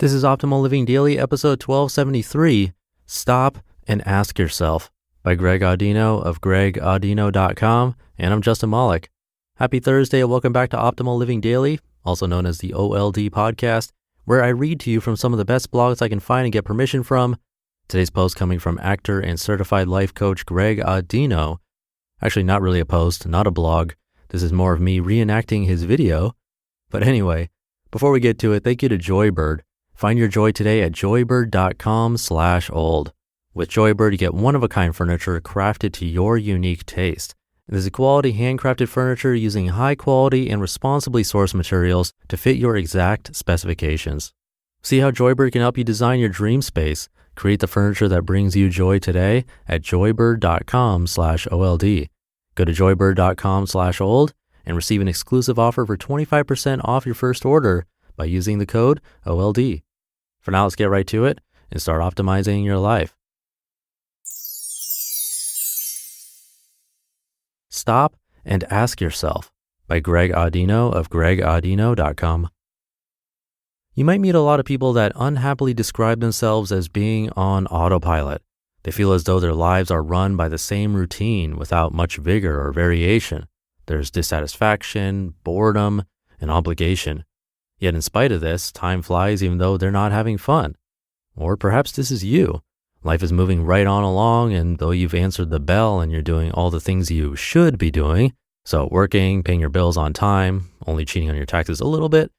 This is Optimal Living Daily, episode 1273, Stop and Ask Yourself, by Greg Audino of gregaudino.com, and I'm Justin Malik. Happy Thursday and welcome back to Optimal Living Daily, also known as the OLD podcast, where I read to you from some of the best blogs I can find and get permission from. Today's post coming from actor and certified life coach Greg Audino. Actually, not really a post, not a blog. This is more of me reenacting his video. But anyway, before we get to it, thank you to Joybird. Find your joy today at joybird.com/old. With Joybird, you get one-of-a-kind furniture crafted to your unique taste. This is quality handcrafted furniture using high-quality and responsibly sourced materials to fit your exact specifications. See how Joybird can help you design your dream space. Create the furniture that brings you joy today at joybird.com/old. Go to joybird.com/old and receive an exclusive offer for 25% off your first order by using the code OLD. For now, let's get right to it and start optimizing your life. Stop and Ask Yourself, by Greg Audino of gregaudino.com. You might meet a lot of people that unhappily describe themselves as being on autopilot. They feel as though their lives are run by the same routine without much vigor or variation. There's dissatisfaction, boredom, and obligation. Yet in spite of this, time flies even though they're not having fun. Or perhaps this is you. Life is moving right on along, and though you've answered the bell and you're doing all the things you should be doing, so working, paying your bills on time, only cheating on your taxes a little bit,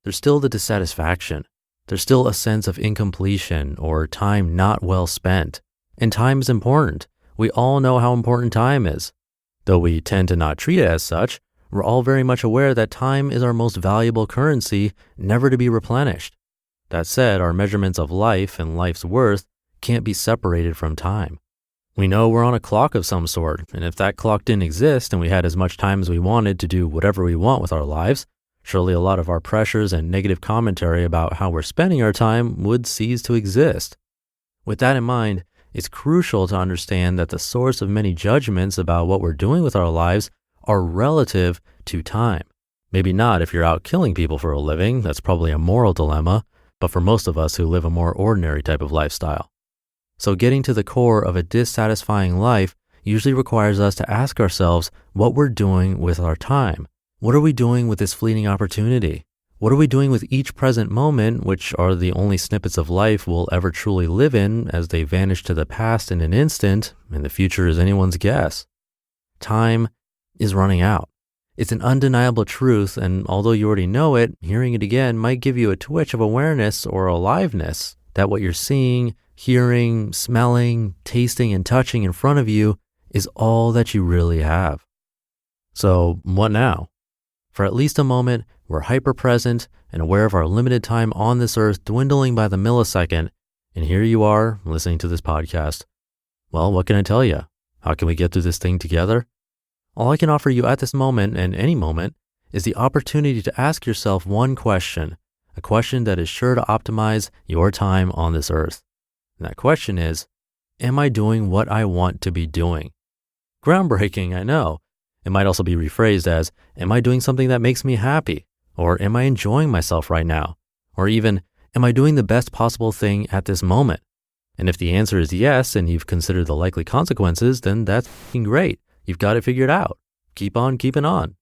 there's still the dissatisfaction. There's still a sense of incompletion or time not well spent. And time is important. We all know how important time is. Though we tend to not treat it as such, we're all very much aware that time is our most valuable currency, never to be replenished. That said, our measurements of life and life's worth can't be separated from time. We know we're on a clock of some sort, and if that clock didn't exist and we had as much time as we wanted to do whatever we want with our lives, surely a lot of our pressures and negative commentary about how we're spending our time would cease to exist. With that in mind, it's crucial to understand that the source of many judgments about what we're doing with our lives are relative to time. Maybe not if you're out killing people for a living, that's probably a moral dilemma, but for most of us who live a more ordinary type of lifestyle. So getting to the core of a dissatisfying life usually requires us to ask ourselves what we're doing with our time. What are we doing with this fleeting opportunity? What are we doing with each present moment, which are the only snippets of life we'll ever truly live in, as they vanish to the past in an instant, and the future is anyone's guess? Time is running out. It's an undeniable truth, and although you already know it, hearing it again might give you a twitch of awareness or aliveness that what you're seeing, hearing, smelling, tasting, and touching in front of you is all that you really have. So what now? For at least a moment, we're hyper-present and aware of our limited time on this earth dwindling by the millisecond, and here you are listening to this podcast. Well, what can I tell you? How can we get through this thing together? All I can offer you at this moment, and any moment, is the opportunity to ask yourself one question, a question that is sure to optimize your time on this earth. And that question is, am I doing what I want to be doing? Groundbreaking, I know. It might also be rephrased as, am I doing something that makes me happy? Or am I enjoying myself right now? Or even, am I doing the best possible thing at this moment? And if the answer is yes, and you've considered the likely consequences, then that's great. You've got it figured out. Keep on keeping on.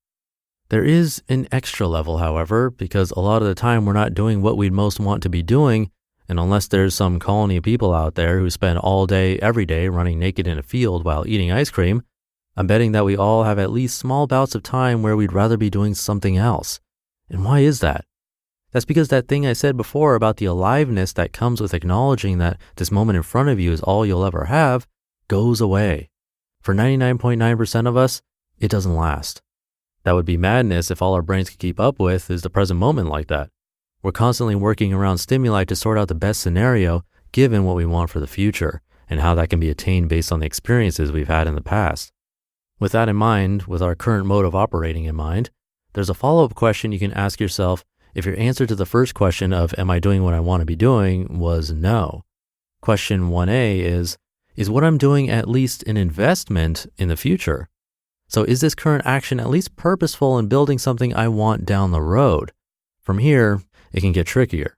There is an extra level, however, because a lot of the time we're not doing what we'd most want to be doing, and unless there's some colony of people out there who spend all day, every day running naked in a field while eating ice cream, I'm betting that we all have at least small bouts of time where we'd rather be doing something else. And why is that? That's because that thing I said before about the aliveness that comes with acknowledging that this moment in front of you is all you'll ever have goes away. For 99.9% of us, it doesn't last. That would be madness if all our brains could keep up with is the present moment like that. We're constantly working around stimuli to sort out the best scenario given what we want for the future and how that can be attained based on the experiences we've had in the past. With that in mind, with our current mode of operating in mind, there's a follow-up question you can ask yourself if your answer to the first question of am I doing what I want to be doing was no. Question 1A is what I'm doing at least an investment in the future? So is this current action at least purposeful in building something I want down the road? From here, it can get trickier.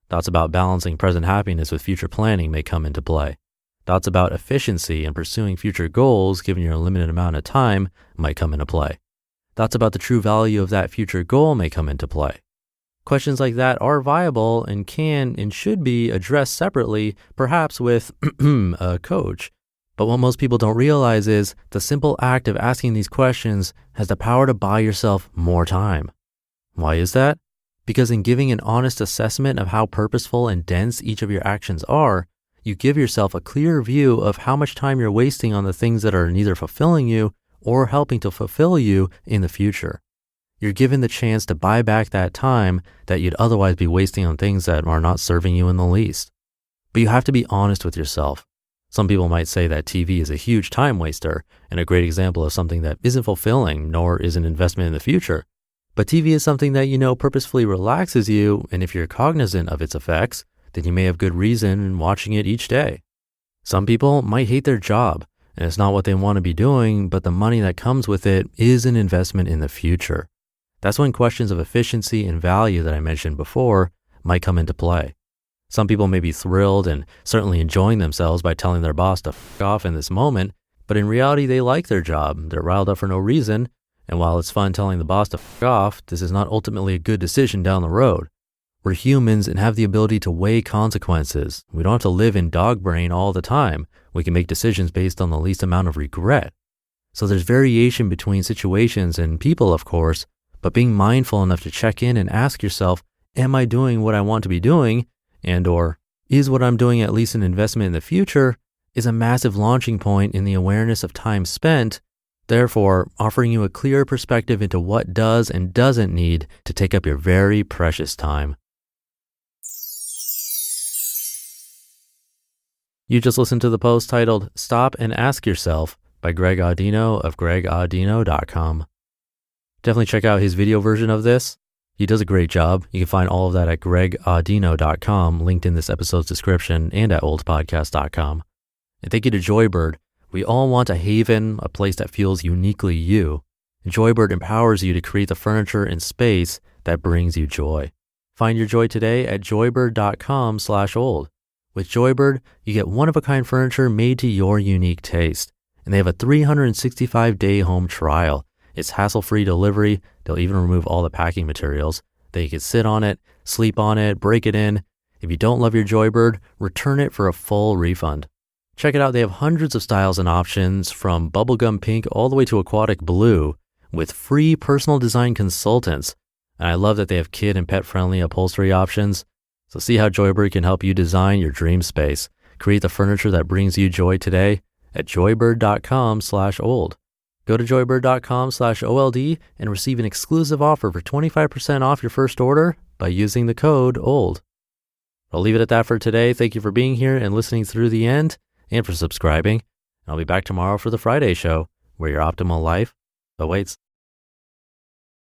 Thoughts about balancing present happiness with future planning may come into play. Thoughts about efficiency and pursuing future goals given your limited amount of time might come into play. Thoughts about the true value of that future goal may come into play. Questions like that are viable and can and should be addressed separately, perhaps with a coach. But what most people don't realize is the simple act of asking these questions has the power to buy yourself more time. Why is that? Because in giving an honest assessment of how purposeful and dense each of your actions are, you give yourself a clear view of how much time you're wasting on the things that are neither fulfilling you or helping to fulfill you in the future. You're given the chance to buy back that time that you'd otherwise be wasting on things that are not serving you in the least. But you have to be honest with yourself. Some people might say that TV is a huge time waster and a great example of something that isn't fulfilling nor is an investment in the future. But TV is something that you know purposefully relaxes you, and if you're cognizant of its effects, then you may have good reason in watching it each day. Some people might hate their job, and it's not what they want to be doing, but the money that comes with it is an investment in the future. That's when questions of efficiency and value that I mentioned before might come into play. Some people may be thrilled and certainly enjoying themselves by telling their boss to f*** off in this moment, but in reality they like their job, they're riled up for no reason, and while it's fun telling the boss to f*** off, this is not ultimately a good decision down the road. We're humans and have the ability to weigh consequences. We don't have to live in dog brain all the time. We can make decisions based on the least amount of regret. So there's variation between situations and people, of course, but being mindful enough to check in and ask yourself, am I doing what I want to be doing? And or is what I'm doing at least an investment in the future is a massive launching point in the awareness of time spent, therefore offering you a clear perspective into what does and doesn't need to take up your very precious time. You just listened to the post titled Stop and Ask Yourself by Greg Audino of gregaudino.com. Definitely check out his video version of this. He does a great job. You can find all of that at gregaudino.com, linked in this episode's description, and at oldpodcast.com. And thank you to Joybird. We all want a haven, a place that feels uniquely you. Joybird empowers you to create the furniture and space that brings you joy. Find your joy today at joybird.com/old. With Joybird, you get one-of-a-kind furniture made to your unique taste. And they have a 365-day home trial. It's hassle-free delivery. They'll even remove all the packing materials. Then you can sit on it, sleep on it, break it in. If you don't love your Joybird, return it for a full refund. Check it out. They have hundreds of styles and options from bubblegum pink all the way to aquatic blue with free personal design consultants. And I love that they have kid and pet-friendly upholstery options. So see how Joybird can help you design your dream space. Create the furniture that brings you joy today at joybird.com/old. Go to joybird.com/OLD and receive an exclusive offer for 25% off your first order by using the code OLD. I'll leave it at that for today. Thank you for being here and listening through the end and for subscribing. I'll be back tomorrow for the Friday show where your optimal life awaits.